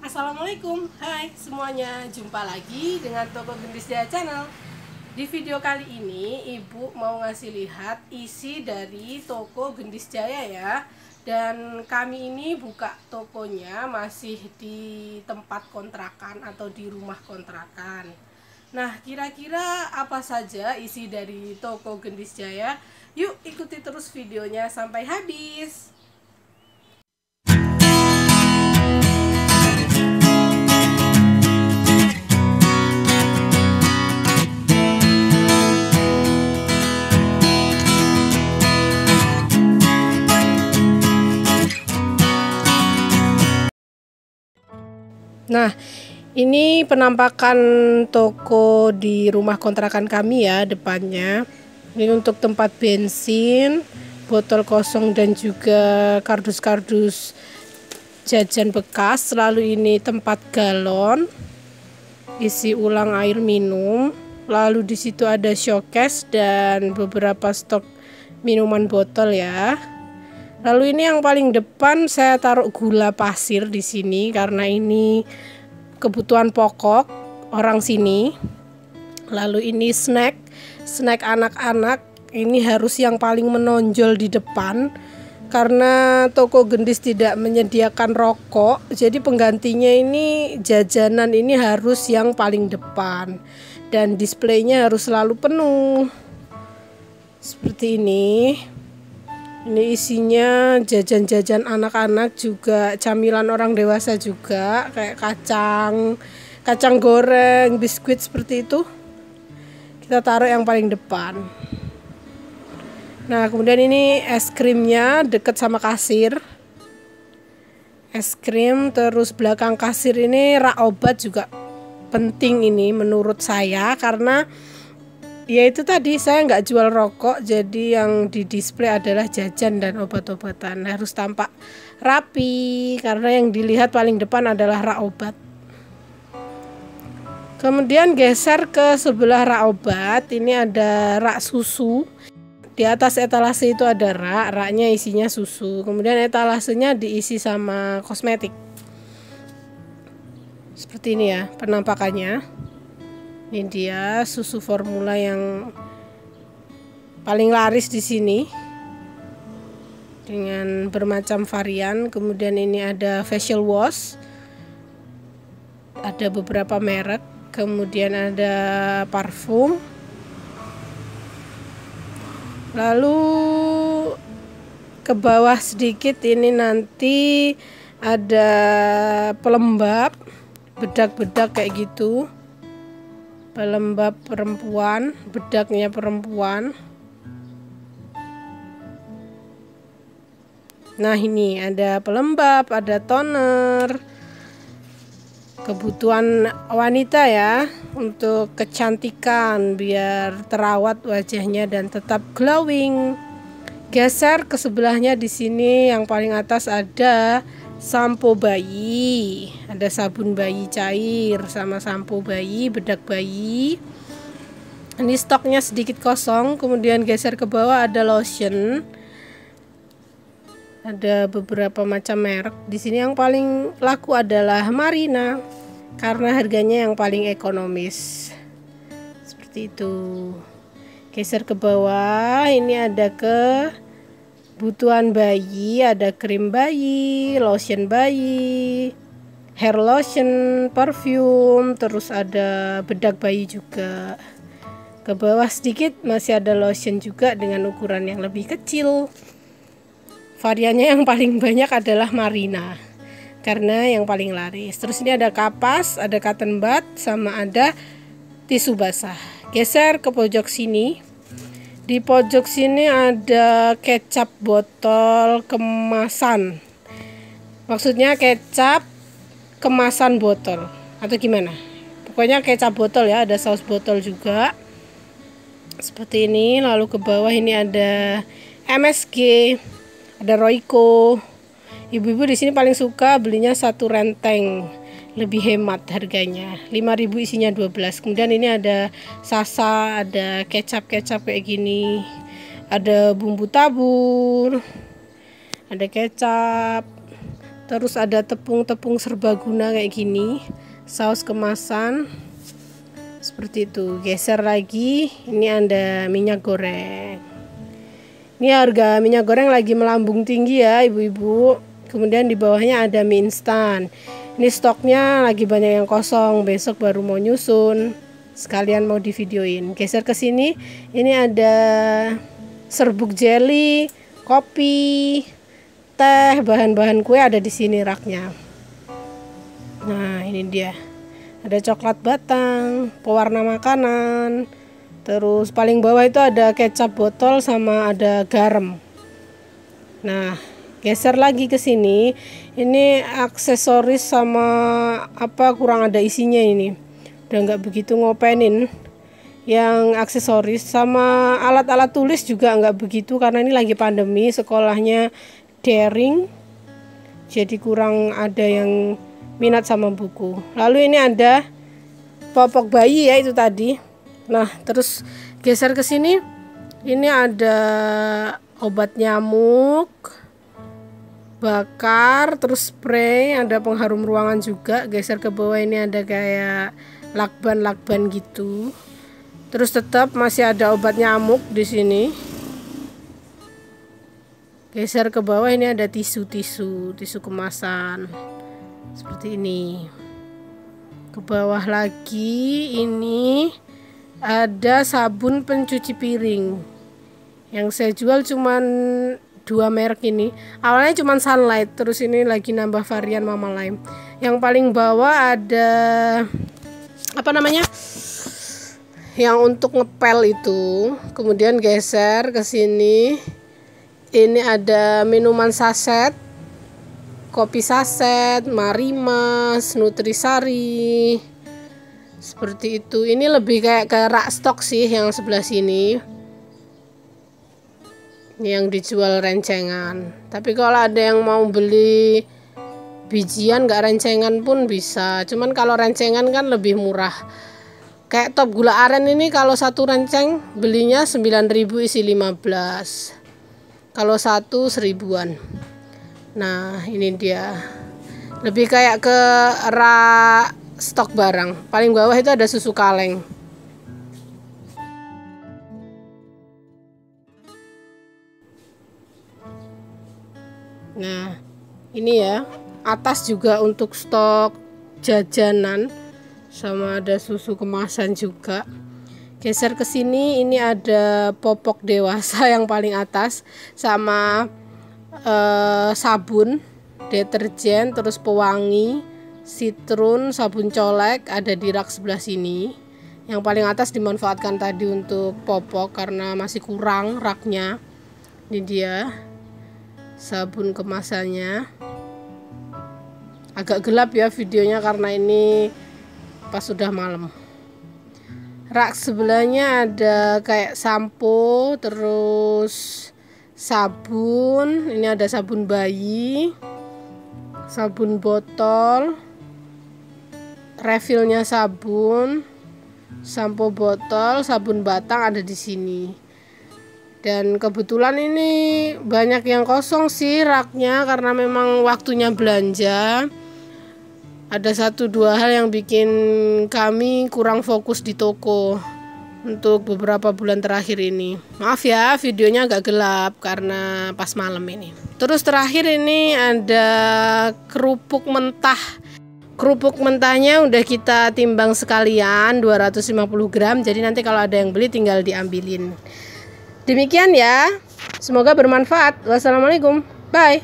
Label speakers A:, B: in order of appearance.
A: Assalamualaikum, hai semuanya, jumpa lagi dengan Toko Gendis Jaya Channel. Di video kali ini ibu mau ngasih lihat isi dari toko Gendis Jaya ya. Dan kami ini buka tokonya masih di tempat kontrakan atau di rumah kontrakan. Nah, kira-kira apa saja isi dari toko Gendis Jaya? Yuk ikuti terus videonya sampai habis. Nah, ini penampakan toko di rumah kontrakan kami ya, depannya. Ini untuk tempat bensin, botol kosong dan juga kardus-kardus jajan bekas. Lalu ini tempat galon, isi ulang air minum. Lalu di situ ada showcase dan beberapa stok minuman botol ya. Lalu ini yang paling depan saya taruh gula pasir di sini karena ini kebutuhan pokok orang sini. Lalu ini snack anak-anak, ini harus yang paling menonjol di depan karena toko Gendis tidak menyediakan rokok. Jadi penggantinya ini jajanan ini harus yang paling depan dan displaynya harus selalu penuh. Seperti ini. Ini isinya jajan-jajan anak-anak, juga camilan orang dewasa juga, kayak kacang goreng, biskuit seperti itu. Kita taruh yang paling depan. Nah, kemudian ini es krimnya deket sama kasir. Es krim, terus belakang kasir ini rak obat juga penting ini menurut saya karena ya itu tadi saya nggak jual rokok, jadi yang di display adalah jajan dan obat-obatan. Harus tampak rapi karena yang dilihat paling depan adalah rak obat. Kemudian geser ke sebelah rak obat, ini ada rak susu. Di atas etalase itu ada raknya isinya susu. Kemudian etalasenya diisi sama kosmetik. Seperti ini ya penampakannya. Ini dia susu formula yang paling laris di sini dengan bermacam varian. Kemudian ini ada facial wash, ada beberapa merek, kemudian ada parfum. Lalu ke bawah sedikit ini nanti ada pelembab bedak-bedak kayak gitu. Pelembab perempuan, bedaknya perempuan. Nah, ini ada pelembab, ada toner. Kebutuhan wanita ya, untuk kecantikan biar terawat wajahnya dan tetap glowing. Geser ke sebelahnya di sini yang paling atas ada sampo bayi, ada sabun bayi cair sama sampo bayi, bedak bayi. Ini stoknya sedikit kosong. Kemudian geser ke bawah ada lotion, ada beberapa macam merek. Di sini yang paling laku adalah Marina karena harganya yang paling ekonomis. Seperti itu. Geser ke bawah, ini ada kebutuhan bayi, ada krim bayi, lotion bayi, hair lotion, parfum, terus ada bedak bayi juga. Ke bawah sedikit masih ada lotion juga dengan ukuran yang lebih kecil. Variannya yang paling banyak adalah Marina karena yang paling laris. Terus ini ada kapas, ada cotton bud, sama ada tisu basah. Geser ke pojok sini. Di pojok sini ada kecap botol kemasan. Maksudnya kecap kemasan botol atau gimana? Pokoknya kecap botol ya, ada saus botol juga. Seperti ini. Lalu ke bawah ini ada MSG, ada Royco. Ibu-ibu di sini paling suka belinya satu renteng, lebih hemat harganya. 5.000 isinya 12. Kemudian ini ada Sasa, ada kecap-kecap kayak gini. Ada bumbu tabur, ada kecap. Terus ada tepung-tepung serbaguna kayak gini, saus kemasan seperti itu. Geser lagi, ini ada minyak goreng. Ini harga minyak goreng lagi melambung tinggi ya ibu-ibu. Kemudian di bawahnya ada mie instan. Ini stoknya lagi banyak yang kosong, besok baru mau nyusun. Sekalian mau di videoin. Geser ke sini, ini ada serbuk jelly, kopi, teh, bahan-bahan kue ada di sini raknya. Nah, ini dia. Ada coklat batang, pewarna makanan. Terus paling bawah itu ada kecap botol sama ada garam. Nah, geser lagi ke sini. Ini aksesoris sama apa kurang ada isinya ini. Udah nggak begitu ngopenin. Yang aksesoris sama alat-alat tulis juga nggak begitu karena ini lagi pandemi, sekolahnya daring, jadi kurang ada yang minat sama buku. Lalu ini ada popok bayi ya itu tadi. Nah, terus geser ke sini, ini ada obat nyamuk bakar, terus spray, ada pengharum ruangan juga. Geser ke bawah ini ada kayak lakban-lakban gitu. Terus tetap masih ada obat nyamuk di sini. Geser ke bawah ini ada tisu kemasan. Seperti ini. Ke bawah lagi ini ada sabun pencuci piring. Yang saya jual cuman 2 merek ini. Awalnya cuman Sunlight, terus ini lagi nambah varian Mama Lime. Yang paling bawah ada apa namanya? Yang untuk ngepel itu. Kemudian geser ke sini. Ini ada minuman saset, kopi saset, Marimas, Nutrisari. Seperti itu. Ini lebih kayak ke rak stok sih yang sebelah sini. Ini yang dijual rencengan. Tapi kalau ada yang mau beli bijian gak rencengan pun bisa. Cuman kalau rencengan kan lebih murah. Kayak top gula aren ini kalau satu renceng belinya 9.000 isi 15. Kalau satu 1.000-an. Nah, ini dia. Lebih kayak ke rak stok barang. Paling bawah itu ada susu kaleng. Nah, ini ya. Atas juga untuk stok jajanan. Sama ada susu kemasan juga. Geser ke sini, ini ada popok dewasa yang paling atas sama sabun, deterjen, terus pewangi, sitrun, sabun colek ada di rak sebelah sini. Yang paling atas dimanfaatkan tadi untuk popok karena masih kurang raknya. Ini dia sabun kemasannya. Agak gelap ya videonya karena ini pas sudah malam. Rak sebelahnya ada kayak sampo, terus sabun. Ini ada sabun bayi, sabun botol, refillnya sabun, sampo botol, sabun batang ada di sini. Dan kebetulan ini banyak yang kosong sih raknya karena memang waktunya belanja. Ada 1-2 hal yang bikin kami kurang fokus di toko untuk beberapa bulan terakhir ini. Maaf ya videonya agak gelap karena pas malam ini. Terus terakhir ini ada kerupuk mentah. Kerupuk mentahnya udah kita timbang sekalian 250 gram. Jadi nanti kalau ada yang beli tinggal diambilin. Demikian ya. Semoga bermanfaat. Wassalamualaikum. Bye.